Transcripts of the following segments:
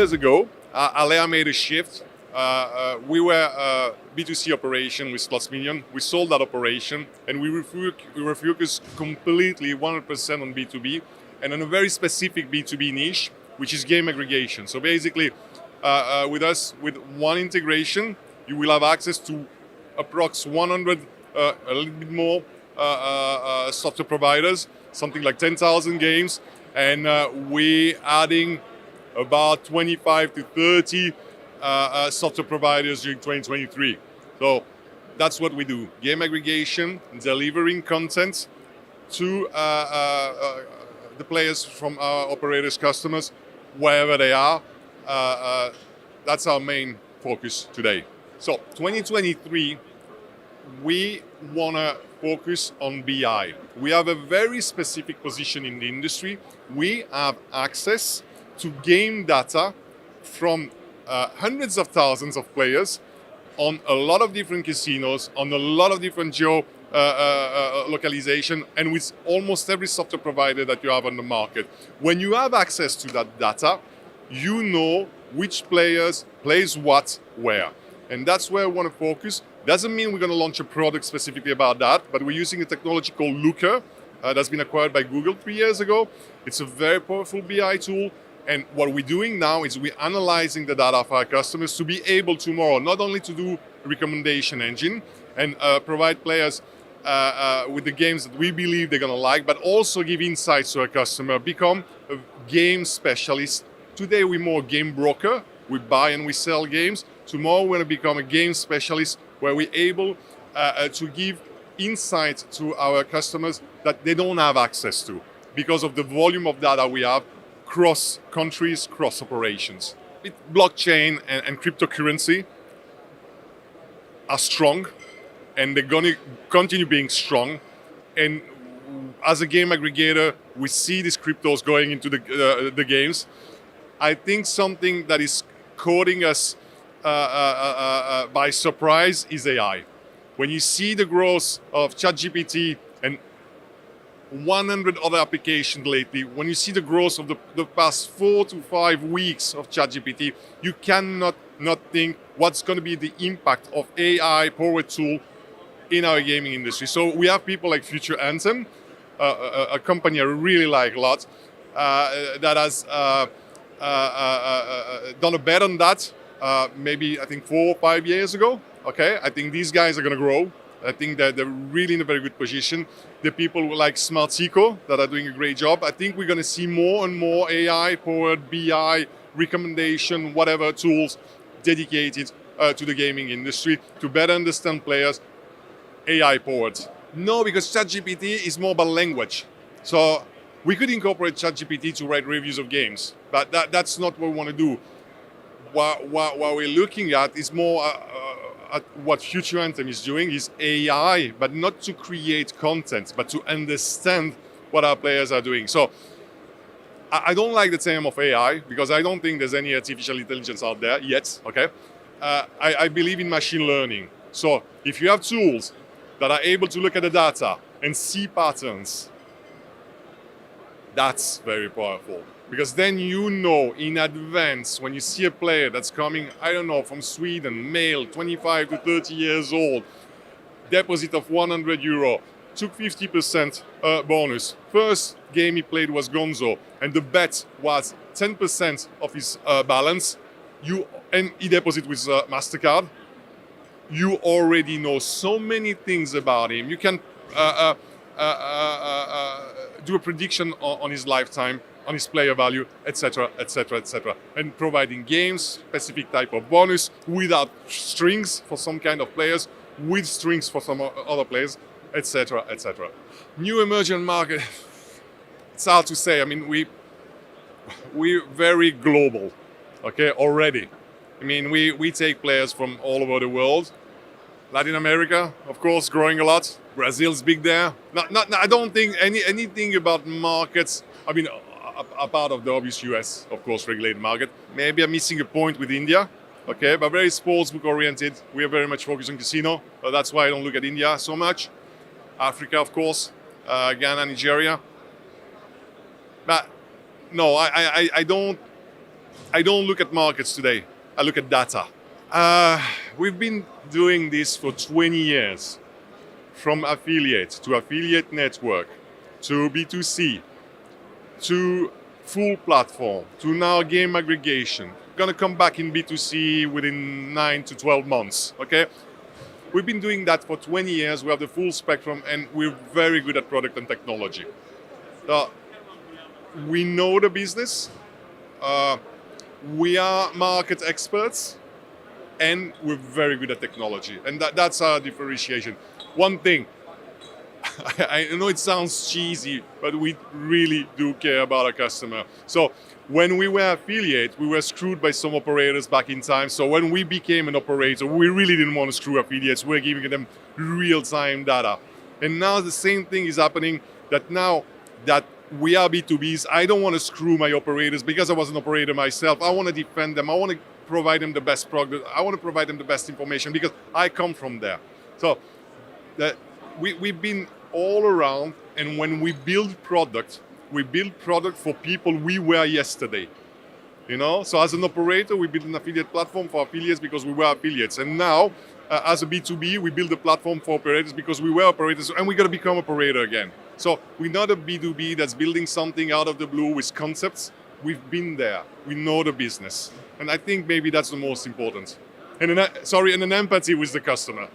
years ago, Alea made a shift. We were a B2C operation with Slots Million. We sold that operation and we were focused completely 100% on B2B and on a very specific B2B niche, which is game aggregation. So basically, with us, with one integration, you will have access to approx 100, a little bit more software providers, something like 10,000 games, and we're adding about 25 to 30 software providers during 2023. So that's what we do. Game aggregation, delivering content to the players from our operators' customers, wherever they are. That's our main focus today. So 2023, we want to focus on BI. We have a very specific position in the industry. We have access to game data from hundreds of thousands of players on a lot of different casinos, on a lot of different localization, and with almost every software provider that you have on the market. When you have access to that data, you know which players plays what, where. And that's where we want to focus. Doesn't mean we're going to launch a product specifically about that, but we're using a technology called Looker that's been acquired by Google 3 years ago. It's a very powerful BI tool. And what we're doing now is we're analyzing the data of our customers to be able tomorrow not only to do a recommendation engine and provide players with the games that we believe they're going to like, but also give insights to our customer, become a game specialist. Today we're more a game broker. We buy and we sell games. Tomorrow we're going to become a game specialist where we're able to give insight to our customers that they don't have access to because of the volume of data we have cross countries, cross operations. Blockchain and cryptocurrency are strong and they're going to continue being strong. And as a game aggregator, we see these cryptos going into the games. I think something that is caught us by surprise is AI. When you see the growth of ChatGPT and 100 other applications lately, when you see the growth of the past 4 to 5 weeks of ChatGPT, you cannot not think what's going to be the impact of AI-powered tool in our gaming industry. So we have people like Future Anthem, a company I really like a lot, that has done a bet on that maybe I think 4 or 5 years ago. Okay, I think these guys are going to grow. I think that they're really in a very good position. The people like Smartico that are doing a great job. I think we're going to see more and more AI-powered BI recommendation, whatever tools dedicated to the gaming industry to better understand players. AI-powered. No, because ChatGPT is more about language. So we could incorporate ChatGPT to write reviews of games, but that's not what we want to do. What we're looking at is more at what Future Anthem is doing is AI, but not to create content, but to understand what our players are doing. So I don't like the term of AI because I don't think there's any artificial intelligence out there yet, okay? I believe in machine learning. So if you have tools that are able to look at the data and see patterns, that's very powerful. Because then you know in advance when you see a player that's coming, I don't know, from Sweden, male, 25 to 30 years old, deposit of 100 euro, took 50% bonus. First game he played was Gonzo, and the bet was 10% of his balance. And he deposited with MasterCard. You already know so many things about him. You can do a prediction on his lifetime, on his player value, etc., etc., etc. And providing games, specific type of bonus, without strings for some kind of players, with strings for some other players, etc., etc. New emerging market, it's hard to say. I mean, we're very global, okay, already. I mean, we take players from all over the world. Latin America, of course, growing a lot. Brazil's big there. I don't think anything about markets. I mean, a part of the obvious US, of course, regulated market. Maybe I'm missing a point with India, okay, but very sportsbook oriented. We are very much focused on casino. That's why I don't look at India so much. Africa, of course, Ghana, Nigeria. But no, I don't I don't look at markets today. I look at data. We've been doing this for 20 years, from affiliate to affiliate network, to B2C, to full platform, to now game aggregation. Gonna come back in B2C within 9 to 12 months, okay? We've been doing that for 20 years. We have the full spectrum and we're very good at product and technology. We know the business, we are market experts, and we're very good at technology. And that's our differentiation. One thing, I know it sounds cheesy, but we really do care about our customer. So when we were affiliate, we were screwed by some operators back in time. So when we became an operator, we really didn't want to screw affiliates. We're giving them real-time data. And now the same thing is happening, that now that we are B2Bs, I don't want to screw my operators because I was an operator myself. I want to defend them. I want to provide them the best product. I want to provide them the best information because I come from there. So we've been all around, and when we build product for people we were yesterday. You know, so as an operator, we build an affiliate platform for affiliates because we were affiliates. And now, as a B2B, we build a platform for operators because we were operators, and we're going to become operator again. So we're not a B2B that's building something out of the blue with concepts. We've been there. We know the business. And I think maybe that's the most important. And an empathy with the customer,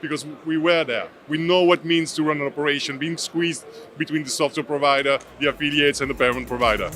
because we were there. We know what it means to run an operation, being squeezed between the software provider, the affiliates, and the parent provider.